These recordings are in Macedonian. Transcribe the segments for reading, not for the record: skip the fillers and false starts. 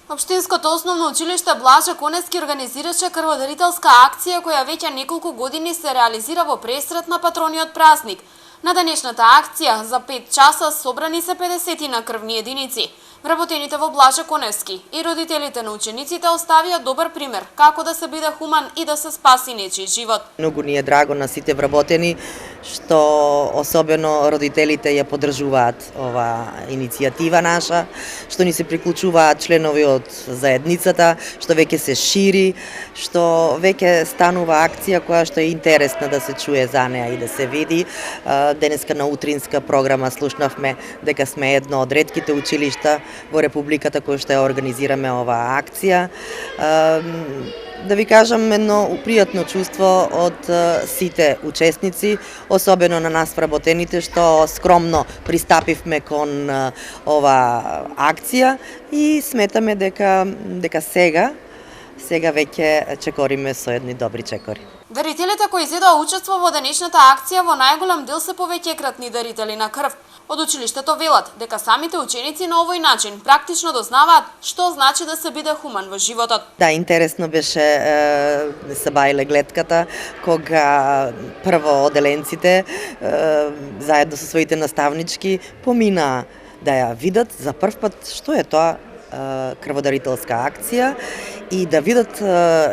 Општинското основно училиште Блаже Коневски организираше крводарителска акција која веќе неколку години се реализира во пресрет на патрониот празник. На денешната акција за 5 часа собрани се 50 на крвни единици. Вработените во Блаже Коневски и родителите на учениците оставија добар пример како да се биде хуман и да се спаси нечиј живот. Многу ни е драго на сите вработени што особено родителите ја поддржуваат ова иницијатива наша, што ни се приклучуваат членови од заедницата, што веќе се шири, што веќе станува акција која што е интересна да се чуе за неа и да се види. Денеска на утринска програма слушнавме дека сме едно од ретките училишта во Републиката кој што ја организираме оваа акција. Да ви кажам, едно пријатно чувство од сите учесници, особено на нас вработените што скромно пристапивме кон ова акција и сметаме дека сега веќе чекориме со едни добри чекори. Дарителите кои изедоа учество во денешната акција во најголем дел се повеќекратни дарители на крв. Од училиштето велат дека самите ученици на овој начин практично дознаваат што значи да се биде хуман во животот. Да, интересно беше се бајле гледката кога прво оделенците заедно со своите наставнички поминаа да ја видат за прв пат што е тоа крводарителска акција и да видат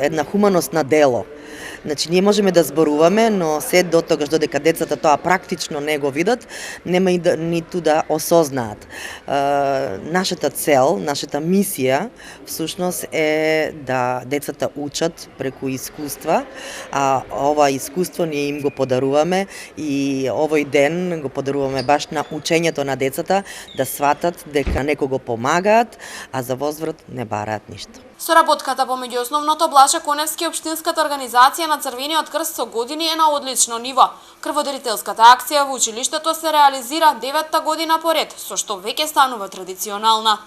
една хуманост на дело. Значи, ние можеме да зборуваме, но се до тогаш додека децата тоа практично не го видат, нема и ниту да осознаат. Нашата цел, нашата мисија, всушност е да децата учат преку искуства, а ова искуство ние им го подаруваме и овој ден го подаруваме баш на учењето на децата да сватат дека некого помагаат, а за возврат не бараат ништо. Соработката помеѓу основното Блаже Коневски и општинската организација на Црвениот крст со години е на одлично ниво. Крводарителската акција во училиштето се реализира 9-та година поред, со што веќе станува традиционална.